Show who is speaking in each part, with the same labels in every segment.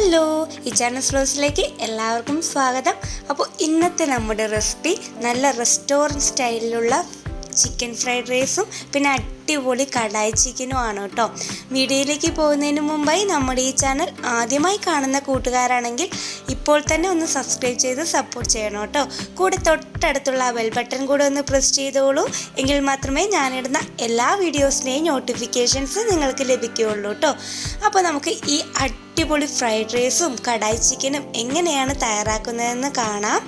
Speaker 1: Hello, ഈ channel സ്ലോസിലേക്ക് എല്ലാവർക്കും സ്വാഗതം. അപ്പോൾ ഇന്നത്തെ നമ്മുടെ റെസിപ്പി നല്ല റെസ്റ്റോറൻറ്റ് സ്റ്റൈലിലുള്ള ചിക്കൻ ഫ്രൈഡ് റൈസും പിന്നെ അടിപൊളി കടായി ചിക്കനും ആണ് കേട്ടോ. വീഡിയോയിലേക്ക് പോകുന്നതിന് മുമ്പായി നമ്മുടെ ഈ ചാനൽ ആദ്യമായി കാണുന്ന കൂട്ടുകാരാണെങ്കിൽ ഇപ്പോൾ തന്നെ ഒന്ന് സബ്സ്ക്രൈബ് ചെയ്ത് സപ്പോർട്ട് ചെയ്യണം കേട്ടോ. കൂടെ തൊട്ടടുത്തുള്ള ബെൽ ബട്ടൺ കൂടെ ഒന്ന് പ്രസ് ചെയ്തോളൂ. എങ്കിൽ മാത്രമേ ഞാനിടുന്ന എല്ലാ വീഡിയോസിൻ്റെയും നോട്ടിഫിക്കേഷൻസ് നിങ്ങൾക്ക് ലഭിക്കുകയുള്ളൂ കേട്ടോ. അപ്പോൾ നമുക്ക് ഈ അടിപൊളി ഫ്രൈഡ് റൈസും കടായി ചിക്കനും എങ്ങനെയാണ് തയ്യാറാക്കുന്നതെന്ന് കാണാം.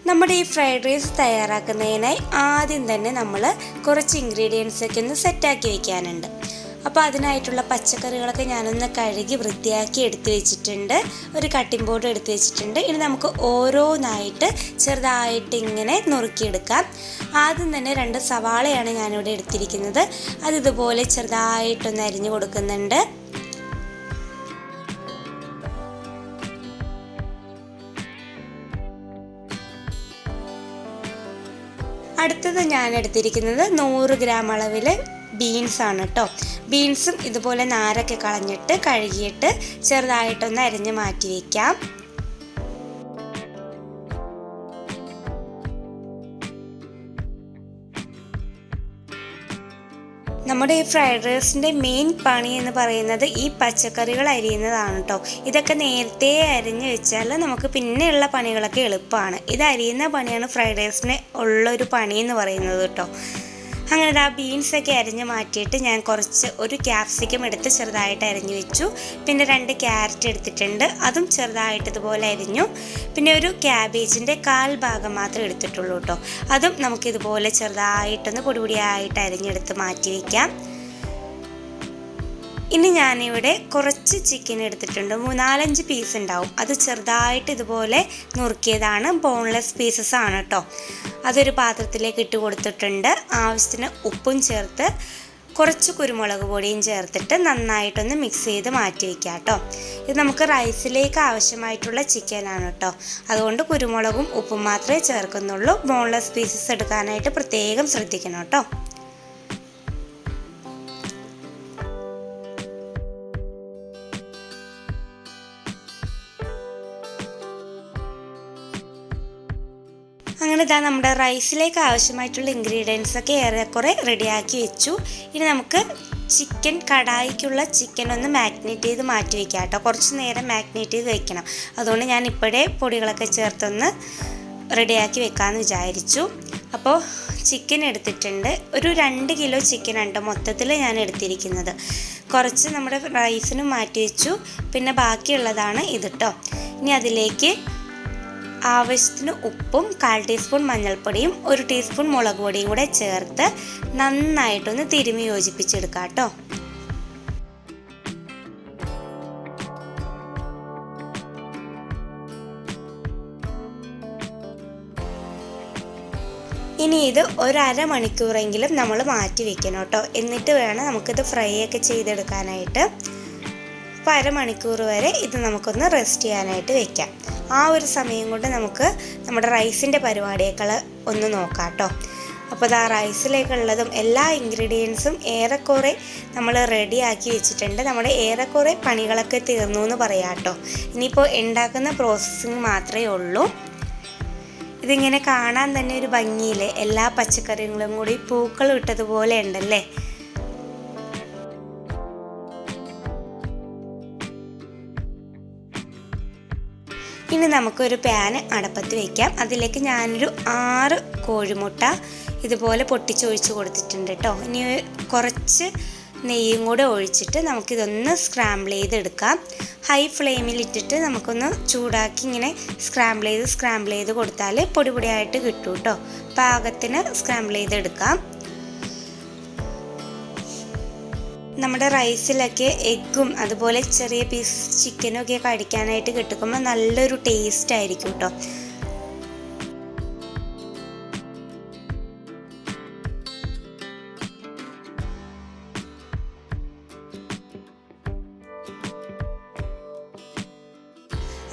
Speaker 1: നമ്മുടെ ഈ ഫ്രൈഡ് റൈസ് തയ്യാറാക്കുന്നതിനായി ആദ്യം തന്നെ നമ്മൾ കുറച്ച് ഇൻഗ്രീഡിയൻസൊക്കെ ഒന്ന് സെറ്റാക്കി വയ്ക്കാനുണ്ട്. അപ്പോൾ അതിനായിട്ടുള്ള പച്ചക്കറികളൊക്കെ ഞാനൊന്ന് കഴുകി വൃത്തിയാക്കി എടുത്ത് വെച്ചിട്ടുണ്ട്. ഒരു കട്ടിംഗ് ബോർഡ് എടുത്ത് വെച്ചിട്ടുണ്ട്. ഇനി നമുക്ക് ഓരോന്നായിട്ട് ചെറുതായിട്ട് ഇങ്ങനെ നുറുക്കിയെടുക്കാം. ആദ്യം തന്നെ 2 സവാളയാണ് ഞാനിവിടെ എടുത്തിരിക്കുന്നത്. അത് ഇതുപോലെ ചെറുതായിട്ടൊന്ന് അരിഞ്ഞു കൊടുക്കുന്നുണ്ട്. അടുത്തത് ഞാൻ എടുത്തിരിക്കുന്നത് 100 ഗ്രാം അളവിൽ ബീൻസാണ് കേട്ടോ. ബീൻസും ഇതുപോലെ നാരൊക്കെ കളഞ്ഞിട്ട് കഴുകിയിട്ട് ചെറുതായിട്ടൊന്ന് അരിഞ്ഞ് മാറ്റി വയ്ക്കാം. നമ്മുടെ ഈ ഫ്രൈഡ് റൈസിൻ്റെ മെയിൻ പണി എന്ന് പറയുന്നത് ഈ പച്ചക്കറികൾ അരിയുന്നതാണ് കേട്ടോ. ഇതൊക്കെ നേരത്തെ അരിഞ്ഞ് വെച്ചാൽ നമുക്ക് പിന്നെയുള്ള പണികളൊക്കെ എളുപ്പമാണ്. ഇത് അരിയുന്ന പണിയാണ് ഫ്രൈഡ് റൈസിന് ഉള്ളൊരു പണി എന്ന് പറയുന്നത് കേട്ടോ. അങ്ങനെ ആ ബീൻസൊക്കെ അരിഞ്ഞ് മാറ്റിയിട്ട് ഞാൻ ഒരു ക്യാപ്സിക്കം എടുത്ത് ചെറുതായിട്ട് അരിഞ്ഞു വെച്ചു. പിന്നെ 2 ക്യാരറ്റ് എടുത്തിട്ടുണ്ട്, അതും ചെറുതായിട്ട് ഇതുപോലെ അരിഞ്ഞു. പിന്നെ ഒരു ക്യാബേജിൻ്റെ 1/4 ഭാഗം മാത്രമേ എടുത്തിട്ടുള്ളൂ കേട്ടോ. അതും നമുക്കിതുപോലെ ചെറുതായിട്ടൊന്ന് പൊടിപൊടിയായിട്ട് അരിഞ്ഞെടുത്ത് മാറ്റി വയ്ക്കാം. ഇനി ഞാനിവിടെ കുറച്ച് ചിക്കൻ എടുത്തിട്ടുണ്ട്. 4-5 പീസ് ഉണ്ടാവും. അത് ചെറുതായിട്ട് ഇതുപോലെ നുറുക്കിയതാണ്. ബോൺലെസ് പീസസ് ആണ് കേട്ടോ. അതൊരു പാത്രത്തിലേക്ക് ഇട്ട് കൊടുത്തിട്ടുണ്ട്. ആവശ്യത്തിന് ഉപ്പും ചേർത്ത് കുറച്ച് കുരുമുളക് പൊടിയും ചേർത്തിട്ട് നന്നായിട്ടൊന്ന് മിക്സ് ചെയ്ത് മാറ്റി വയ്ക്കാം കേട്ടോ. ഇത് നമുക്ക് റൈസിലേക്ക് ആവശ്യമായിട്ടുള്ള ചിക്കനാണ് കേട്ടോ. അതുകൊണ്ട് കുരുമുളകും ഉപ്പും മാത്രമേ ചേർക്കുന്നുള്ളൂ. ബോൺലെസ് പീസസ് എടുക്കാനായിട്ട് പ്രത്യേകം ശ്രദ്ധിക്കണം കേട്ടോ. അങ്ങനെ ഇതാ നമ്മുടെ റൈസിലേക്ക് ആവശ്യമായിട്ടുള്ള ഇൻഗ്രീഡിയൻസൊക്കെ ഏറെക്കുറെ റെഡിയാക്കി വെച്ചു. ഇനി നമുക്ക് കടായിക്കുള്ള ചിക്കൻ ഒന്ന് മാഗ്നേറ്റ് ചെയ്ത് മാറ്റി വയ്ക്കാം കേട്ടോ. കുറച്ച് നേരം മാഗ്നേറ്റ് ചെയ്ത് വയ്ക്കണം. അതുകൊണ്ട് ഞാൻ ഇപ്പോഴേ പൊടികളൊക്കെ ചേർത്തൊന്ന് റെഡിയാക്കി വെക്കാമെന്ന് വിചാരിച്ചു. അപ്പോൾ ചിക്കൻ എടുത്തിട്ടുണ്ട്. ഒരു 2 കിലോ ചിക്കനുണ്ട് മൊത്തത്തിൽ ഞാൻ എടുത്തിരിക്കുന്നത്. കുറച്ച് നമ്മുടെ റൈസിനും മാറ്റി വെച്ചു. പിന്നെ ബാക്കിയുള്ളതാണ് ഇത് കേട്ടോ. ഇനി അതിലേക്ക് ആവശ്യത്തിന് ഉപ്പും 1/4 ടീസ്പൂൺ മഞ്ഞൾപ്പൊടിയും 1 ടീസ്പൂൺ മുളക് പൊടിയും കൂടെ ചേർത്ത് നന്നായിട്ടൊന്ന് തിരുമ്മി യോജിപ്പിച്ചെടുക്കാം കേട്ടോ. ഇനി ഇത് 1/2 മണിക്കൂറെങ്കിലും നമ്മൾ മാറ്റി വെക്കണം കേട്ടോ. എന്നിട്ട് വേണം നമുക്കിത് ഫ്രൈ ഒക്കെ ചെയ്തെടുക്കാനായിട്ട്. അപ്പോൾ 1/2 മണിക്കൂർ വരെ ഇത് നമുക്കൊന്ന് റെസ്റ്റ് ചെയ്യാനായിട്ട് വെക്കാം. ആ ഒരു സമയം കൊണ്ട് നമുക്ക് നമ്മുടെ റൈസിൻ്റെ പരിപാടിയൊക്കെ ഒന്ന് നോക്കാം കേട്ടോ. അപ്പോൾ ആ റൈസിലേക്കുള്ളതും എല്ലാ ഇൻഗ്രീഡിയൻസും ഏറെക്കുറെ നമ്മൾ റെഡിയാക്കി വെച്ചിട്ടുണ്ട്. നമ്മുടെ ഏറെക്കുറെ പണികളൊക്കെ തീർന്നു എന്ന് പറയാം കേട്ടോ. ഇനിയിപ്പോൾ ഉണ്ടാക്കുന്ന പ്രോസസ്സിങ് മാത്രമേ ഉള്ളൂ. ഇതിങ്ങനെ കാണാൻ തന്നെ ഒരു ഭംഗിയില്ലേ, എല്ലാ പച്ചക്കറികളും കൂടി പൂക്കൾ ഇട്ടതുപോലെ ഉണ്ടല്ലേ. ഇനി നമുക്കൊരു പാന് അടപ്പത്ത് വയ്ക്കാം. അതിലേക്ക് ഞാനൊരു 6 കോഴിമുട്ട ഇതുപോലെ പൊട്ടിച്ചൊഴിച്ച് കൊടുത്തിട്ടുണ്ട് കേട്ടോ. ഇനി കുറച്ച് നെയ്യും കൂടെ ഒഴിച്ചിട്ട് നമുക്കിതൊന്ന് സ്ക്രാമ്പിൾ ചെയ്തെടുക്കാം. ഹൈ ഫ്ലെയിമിലിട്ടിട്ട് നമുക്കൊന്ന് ചൂടാക്കി ഇങ്ങനെ സ്ക്രാമ്പിൾ ചെയ്ത് കൊടുത്താൽ പൊടിയായിട്ട് കിട്ടും കേട്ടോ. പാകത്തിന് സ്ക്രാമ്പിൾ ചെയ്തെടുക്കാം. നമ്മുടെ റൈസിലൊക്കെ എഗ്ഗും അതുപോലെ ചെറിയ പീസ് ചിക്കനും ഒക്കെ കഴിക്കാനായിട്ട് കിട്ടുമ്പോൾ നല്ലൊരു ടേസ്റ്റ് ആയിരിക്കും കേട്ടോ.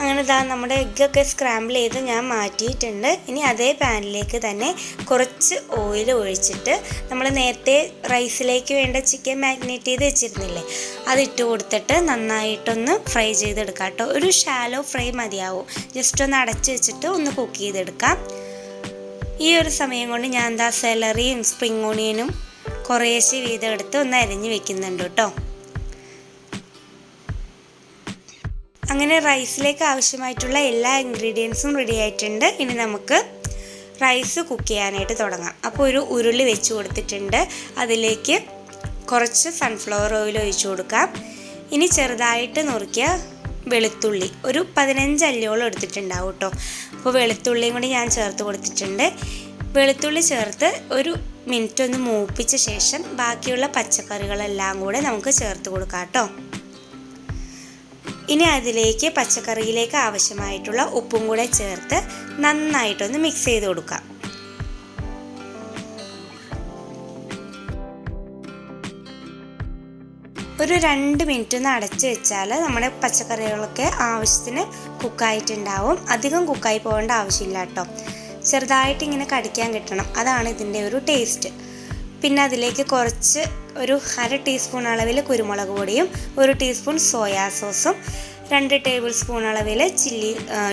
Speaker 1: അങ്ങനെ അങ്ങനെ ഇതാ നമ്മുടെ എഗ്ഗൊക്കെ സ്ക്രാമ്പിൾ ചെയ്ത് ഞാൻ മാറ്റിയിട്ടുണ്ട്. ഇനി അതേ പാനിലേക്ക് തന്നെ കുറച്ച് ഓയിൽ ഒഴിച്ചിട്ട് നമ്മൾ നേരത്തെ റൈസിലേക്ക് വേണ്ട ചിക്കൻ മാഗ്നേറ്റ് ചെയ്ത് വെച്ചിരുന്നില്ലേ, അതിട്ട് കൊടുത്തിട്ട് നന്നായിട്ടൊന്ന് ഫ്രൈ ചെയ്തെടുക്കാം കേട്ടോ. ഒരു ഷാലോ ഫ്രൈ മതിയാവും. ജസ്റ്റ് ഒന്ന് അടച്ച് വെച്ചിട്ട് ഒന്ന് കുക്ക് ചെയ്തെടുക്കാം. ഈ ഒരു സമയം കൊണ്ട് ഞാൻ എന്താ സെലറിയും സ്പ്രിംഗ് ഓണിയനും കുറേശ്ശെ വീതം എടുത്ത് ഒന്ന് അരിഞ്ഞ് വെക്കുന്നുണ്ട് കേട്ടോ. അങ്ങനെ റൈസിലേക്ക് ആവശ്യമായിട്ടുള്ള എല്ലാ ഇൻഗ്രീഡിയൻസും റെഡി ആയിട്ടുണ്ട്. ഇനി നമുക്ക് റൈസ് കുക്ക് ചെയ്യാനായിട്ട് തുടങ്ങാം. അപ്പോൾ ഒരു ഉരുളി വെച്ച് കൊടുത്തിട്ടുണ്ട്. അതിലേക്ക് കുറച്ച് സൺഫ്ലവർ ഓയിൽ ഒഴിച്ചു കൊടുക്കാം. ഇനി ചെറുതായിട്ട് നുറുക്കിയ വെളുത്തുള്ളി ഒരു 15 അല്ലിയോളം എടുത്തിട്ടുണ്ടാവും കേട്ടോ. അപ്പോൾ വെളുത്തുള്ളിയും കൂടി ഞാൻ ചേർത്ത് കൊടുത്തിട്ടുണ്ട്. വെളുത്തുള്ളി ചേർത്ത് ഒരു മിനിറ്റ് ഒന്ന് മൂപ്പിച്ച ശേഷം ബാക്കിയുള്ള പച്ചക്കറികളെല്ലാം കൂടെ നമുക്ക് ചേർത്ത് കൊടുക്കാം കേട്ടോ. ഇനി അതിലേക്ക് പച്ചക്കറിയിലേക്ക് ആവശ്യമായിട്ടുള്ള ഉപ്പും കൂടെ ചേർത്ത് നന്നായിട്ടൊന്ന് മിക്സ് ചെയ്ത് കൊടുക്കാം. ഒരു 2 മിനിറ്റ് ഒന്ന് അടച്ച് വെച്ചാൽ നമ്മുടെ പച്ചക്കറികളൊക്കെ ആവശ്യത്തിന് കുക്കായിട്ടുണ്ടാവും. അധികം കുക്കായി പോകേണ്ട ആവശ്യമില്ല കേട്ടോ. ചെറുതായിട്ട് ഇങ്ങനെ കടിക്കാൻ കിട്ടണം, അതാണ് ഇതിൻ്റെ ഒരു ടേസ്റ്റ്. പിന്നെ അതിലേക്ക് കുറച്ച് ഒരു 1/2 ടീസ്പൂൺ അളവിൽ കുരുമുളക് പൊടിയും 1 ടീസ്പൂൺ സോയാ സോസും 2 ടേബിൾ സ്പൂൺ അളവിൽ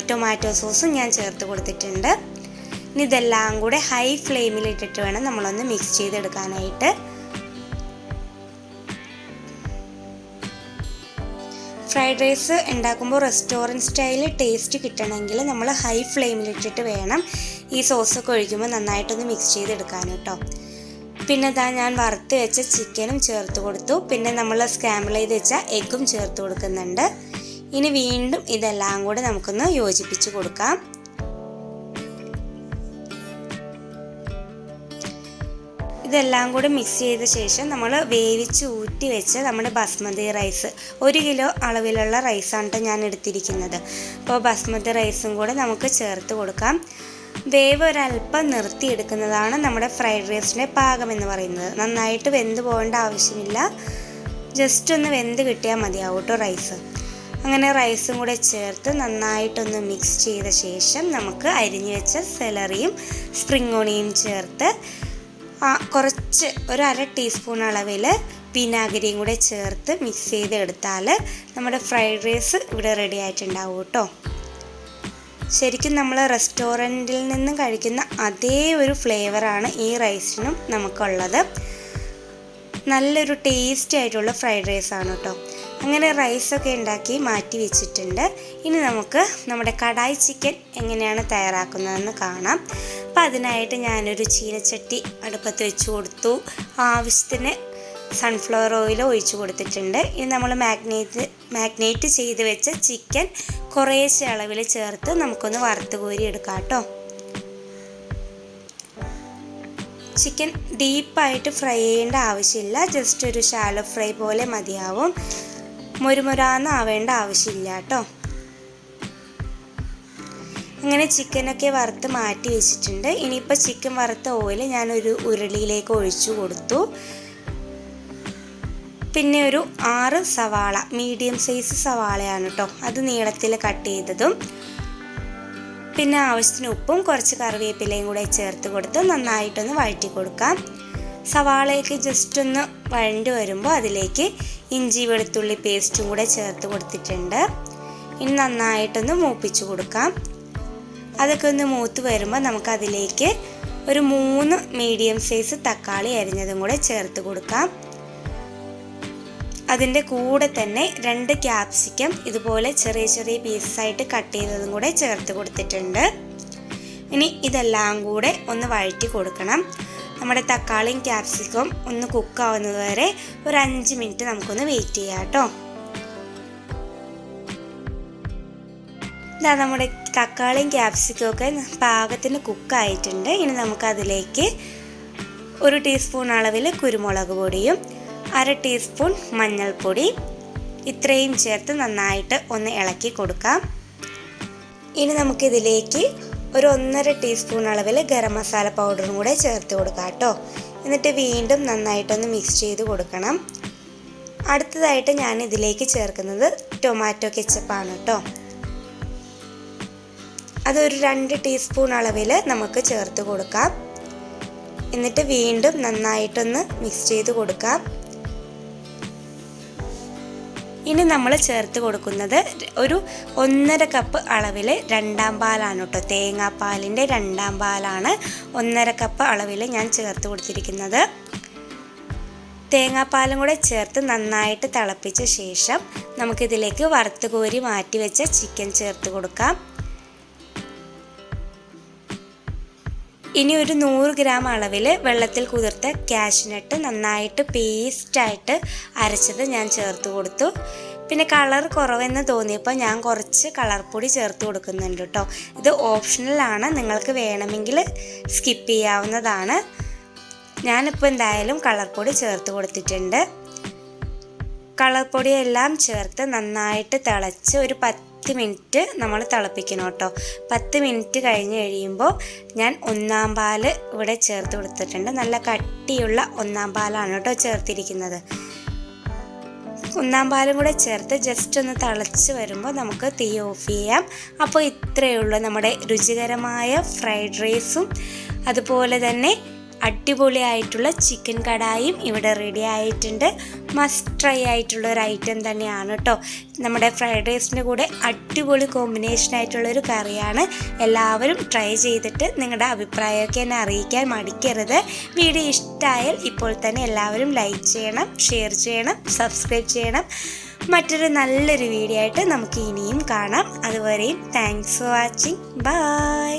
Speaker 1: ടൊമാറ്റോ സോസും ഞാൻ ചേർത്ത് കൊടുത്തിട്ടുണ്ട്. ഇനി ഇതെല്ലാം കൂടെ ഹൈ ഫ്ലെയിമിൽ ഇട്ടിട്ട് വേണം നമ്മളൊന്ന് മിക്സ് ചെയ്തെടുക്കാനായിട്ട്. ഫ്രൈഡ് റൈസ് ഉണ്ടാക്കുമ്പോൾ റെസ്റ്റോറൻറ്റ് സ്റ്റൈലിൽ ടേസ്റ്റ് കിട്ടണമെങ്കിൽ നമ്മൾ ഹൈ ഫ്ലെയിമിലിട്ടിട്ട് വേണം ഈ സോസൊക്കെ ഒഴിക്കുമ്പോൾ നന്നായിട്ടൊന്ന് മിക്സ് ചെയ്തെടുക്കാൻ കേട്ടോ. പിന്നെ ഇതാ ഞാൻ വറുത്ത് വെച്ച ചിക്കനും ചേർത്ത് കൊടുത്തു. പിന്നെ നമ്മൾ സ്ക്രാമ്പിൾ ചെയ്ത് വെച്ച എഗ്ഗും ചേർത്ത് കൊടുക്കുന്നുണ്ട്. ഇനി വീണ്ടും ഇതെല്ലാം കൂടെ നമുക്കൊന്ന് യോജിപ്പിച്ച് കൊടുക്കാം. ഇതെല്ലാം കൂടെ മിക്സ് ചെയ്ത ശേഷം നമ്മൾ വേവിച്ച് ഊറ്റി വെച്ച് നമ്മുടെ ബസ്മതി റൈസ് 1 കിലോ അളവിലുള്ള റൈസാണ് ഞാൻ എടുത്തിരിക്കുന്നത്. അപ്പോൾ ബസ്മതി റൈസും കൂടെ നമുക്ക് ചേർത്ത് കൊടുക്കാം. വേവ് ഒരല്പം നിർത്തിയെടുക്കുന്നതാണ് നമ്മുടെ ഫ്രൈഡ് റൈസിൻ്റെ പാകം എന്ന് പറയുന്നത്. നന്നായിട്ട് വെന്ത് പോകേണ്ട ആവശ്യമില്ല, ജസ്റ്റ് ഒന്ന് വെന്ത് കിട്ടിയാൽ മതിയാവും കേട്ടോ റൈസ്. അങ്ങനെ റൈസും കൂടെ ചേർത്ത് നന്നായിട്ടൊന്ന് മിക്സ് ചെയ്ത ശേഷം നമുക്ക് അരിഞ്ഞു വെച്ച സെലറിയും സ്പ്രിംഗ് ഓണിയും ചേർത്ത് കുറച്ച് ഒരു 1/2 ടീസ്പൂൺ അളവിൽ വിനാഗിരിയും കൂടെ ചേർത്ത് മിക്സ് ചെയ്തെടുത്താൽ നമ്മുടെ ഫ്രൈഡ് റൈസ് ഇവിടെ റെഡി ആയിട്ടുണ്ടാവും കേട്ടോ. ശരിക്കും നമ്മൾ റെസ്റ്റോറൻറ്റിൽ നിന്നും കഴിക്കുന്ന അതേ ഒരു ഫ്ലേവറാണ് ഈ റൈസിനും നമുക്കുള്ളത്. നല്ലൊരു ടേസ്റ്റി ആയിട്ടുള്ള ഫ്രൈഡ് റൈസാണ് കേട്ടോ. അങ്ങനെ റൈസൊക്കെ ഉണ്ടാക്കി മാറ്റി വെച്ചിട്ടുണ്ട്. ഇനി നമുക്ക് നമ്മുടെ കടായി ചിക്കൻ എങ്ങനെയാണ് തയ്യാറാക്കുന്നതെന്ന് കാണാം. അപ്പം അതിനായിട്ട് ഞാനൊരു ചീനച്ചട്ടി അടുപ്പത്ത് വെച്ച് കൊടുത്തു. ആവശ്യത്തിന് സൺഫ്ലവർ ഓയിൽ ഒഴിച്ച് കൊടുത്തിട്ടുണ്ട്. ഇനി നമ്മൾ മാഗ്നേറ്റ് ചെയ്ത് വെച്ച ചിക്കൻ കുറേശ്ശെ അളവിൽ ചേർത്ത് നമുക്കൊന്ന് വറുത്ത് കോരി എടുക്കാം കേട്ടോ. ചിക്കൻ ഡീപ്പായിട്ട് ഫ്രൈ ചെയ്യേണ്ട ആവശ്യമില്ല, ജസ്റ്റ് ഒരു ഷാലോ ഫ്രൈ പോലെ മതിയാവും. മുരുമുരാന്ന് ആവേണ്ട ആവശ്യമില്ല കേട്ടോ. അങ്ങനെ ചിക്കനൊക്കെ വറുത്ത് മാറ്റി വെച്ചിട്ടുണ്ട്. ഇനിയിപ്പോൾ ചിക്കൻ വറുത്ത ഓയിൽ ഞാനൊരു ഉരുളിയിലേക്ക് ഒഴിച്ചു കൊടുത്തു. പിന്നെ ഒരു 6 സവാള, മീഡിയം സൈസ് സവാളയാണ് കേട്ടോ, അത് നീളത്തിൽ കട്ട് ചെയ്തതും. പിന്നെ ആവശ്യത്തിന് ഉപ്പും കുറച്ച് കറിവേപ്പിലയും കൂടെ ചേർത്ത് കൊടുത്ത് നന്നായിട്ടൊന്ന് വഴറ്റി കൊടുക്കാം. സവാളയൊക്കെ ജസ്റ്റ് ഒന്ന് വഴണ്ടി വരുമ്പോൾ അതിലേക്ക് ഇഞ്ചി വെളുത്തുള്ളി പേസ്റ്റും കൂടെ ചേർത്ത് കൊടുത്തിട്ടുണ്ട്. ഇനി നന്നായിട്ടൊന്ന് മൂപ്പിച്ച് കൊടുക്കാം. അതൊക്കെ ഒന്ന് മൂത്ത് വരുമ്പോൾ നമുക്കതിലേക്ക് ഒരു 3 മീഡിയം സൈസ് തക്കാളി അരിഞ്ഞതും കൂടെ ചേർത്ത് കൊടുക്കാം. അതിൻ്റെ കൂടെ തന്നെ 2 ക്യാപ്സിക്കം ഇതുപോലെ ചെറിയ ചെറിയ പീസായിട്ട് കട്ട് ചെയ്തതും കൂടെ ചേർത്ത് കൊടുത്തിട്ടുണ്ട്. ഇനി ഇതെല്ലാം കൂടെ ഒന്ന് വഴറ്റി കൊടുക്കണം. നമ്മുടെ തക്കാളിയും ക്യാപ്സിക്കവും ഒന്ന് കുക്കാവുന്നത് വരെ ഒരു 5 മിനിറ്റ് നമുക്കൊന്ന് വെയിറ്റ് ചെയ്യാം കേട്ടോ. ഇതാ നമ്മുടെ തക്കാളിയും ക്യാപ്സിക്കവും ഒക്കെ പാകത്തിന് കുക്കായിട്ടുണ്ട്. ഇനി നമുക്കതിലേക്ക് 1 ടീസ്പൂൺ അളവിൽ കുരുമുളക് പൊടിയും 1/2 ടീസ്പൂൺ മഞ്ഞൾപ്പൊടി ഇത്രയും ചേർത്ത് നന്നായിട്ട് ഒന്ന് ഇളക്കി കൊടുക്കാം. ഇനി നമുക്കിതിലേക്ക് ഒരു 1/2 ടീസ്പൂൺ അളവിൽ ഗരം മസാല പൗഡറും കൂടെ ചേർത്ത് കൊടുക്കാം കേട്ടോ. എന്നിട്ട് വീണ്ടും നന്നായിട്ടൊന്ന് മിക്സ് ചെയ്ത് കൊടുക്കണം. അടുത്തതായിട്ട് ഞാൻ ഇതിലേക്ക് ചേർക്കുന്നത് ടൊമാറ്റോ കെച്ചപ്പാണ് കേട്ടോ. അതൊരു 2 ടീസ്പൂൺ അളവിൽ നമുക്ക് ചേർത്ത് കൊടുക്കാം. എന്നിട്ട് വീണ്ടും നന്നായിട്ടൊന്ന് മിക്സ് ചെയ്ത് കൊടുക്കാം. ഇനി നമ്മൾ ചേർത്ത് കൊടുക്കുന്നത് ഒരു 1.5 കപ്പ് അളവിൽ രണ്ടാം പാലാണ് കേട്ടോ. തേങ്ങാപ്പാലിൻ്റെ രണ്ടാം പാലാണ് 1.5 കപ്പ് അളവിൽ ഞാൻ ചേർത്ത് കൊടുത്തിരിക്കുന്നത്. തേങ്ങാപ്പാലും കൂടെ ചേർത്ത് നന്നായിട്ട് തിളപ്പിച്ച ശേഷം നമുക്കിതിലേക്ക് വറുത്ത് കോരി മാറ്റി വെച്ച ചിക്കൻ ചേർത്ത് കൊടുക്കാം. ഇനി ഒരു 100 ഗ്രാം അളവിൽ വെള്ളത്തിൽ കുതിർത്ത കാഷ്നട്ട് നന്നായിട്ട് പേസ്റ്റായിട്ട് അരച്ചത് ഞാൻ ചേർത്ത് കൊടുത്തു. പിന്നെ കളർ കുറവെന്ന് തോന്നിയപ്പോൾ ഞാൻ കുറച്ച് കളർ പൊടി ചേർത്ത് കൊടുക്കുന്നുണ്ട് കേട്ടോ. ഇത് ഓപ്ഷണലാണ്, നിങ്ങൾക്ക് വേണമെങ്കിൽ സ്കിപ്പ് ചെയ്യാവുന്നതാണ്. ഞാനിപ്പോൾ എന്തായാലും കളർ പൊടി ചേർത്ത് കൊടുത്തിട്ടുണ്ട്. കളർ പൊടിയെല്ലാം ചേർത്ത് നന്നായിട്ട് തിളച്ച് ഒരു 10 മിനിറ്റ് നമ്മൾ തിളപ്പിക്കണം കേട്ടോ. 10 മിനിറ്റ് കഴിഞ്ഞ് കഴിയുമ്പോൾ ഞാൻ 1-ാം പാൽ ഇവിടെ ചേർത്ത് കൊടുത്തിട്ടുണ്ട്. നല്ല കട്ടിയുള്ള 1-ാം പാലാണ് കേട്ടോ ചേർത്തിരിക്കുന്നത്. 1-ാം പാലും കൂടെ ചേർത്ത് ജസ്റ്റ് ഒന്ന് തിളച്ച് വരുമ്പോൾ നമുക്ക് തീ ഓഫ് ചെയ്യാം. അപ്പോൾ ഇത്രയേ ഉള്ളൂ, നമ്മുടെ രുചികരമായ ഫ്രൈഡ് റൈസും അതുപോലെ തന്നെ അടിപൊളിയായിട്ടുള്ള ചിക്കൻ കടായും ഇവിടെ റെഡി ആയിട്ടുണ്ട്. മസ്റ്റ് ട്രൈ ആയിട്ടുള്ള ഒരു ഐറ്റം തന്നെയാണ് കേട്ടോ. നമ്മുടെ ഫ്രൈഡ് റൈസിൻ്റെ കൂടെ അടിപൊളി കോമ്പിനേഷൻ ആയിട്ടുള്ളൊരു കറിയാണ്. എല്ലാവരും ട്രൈ ചെയ്തിട്ട് നിങ്ങളുടെ അഭിപ്രായമൊക്കെ എന്നെ അറിയിക്കാൻ മടിക്കരുത്. വീഡിയോ ഇഷ്ടമായാൽ ഇപ്പോൾ തന്നെ എല്ലാവരും ലൈക്ക് ചെയ്യണം, ഷെയർ ചെയ്യണം, സബ്സ്ക്രൈബ് ചെയ്യണം. മറ്റൊരു നല്ലൊരു വീഡിയോ ആയിട്ട് നമുക്ക് ഇനിയും കാണാം. അതുവരെയും താങ്ക്സ് ഫോർ വാച്ചിങ്. ബൈ.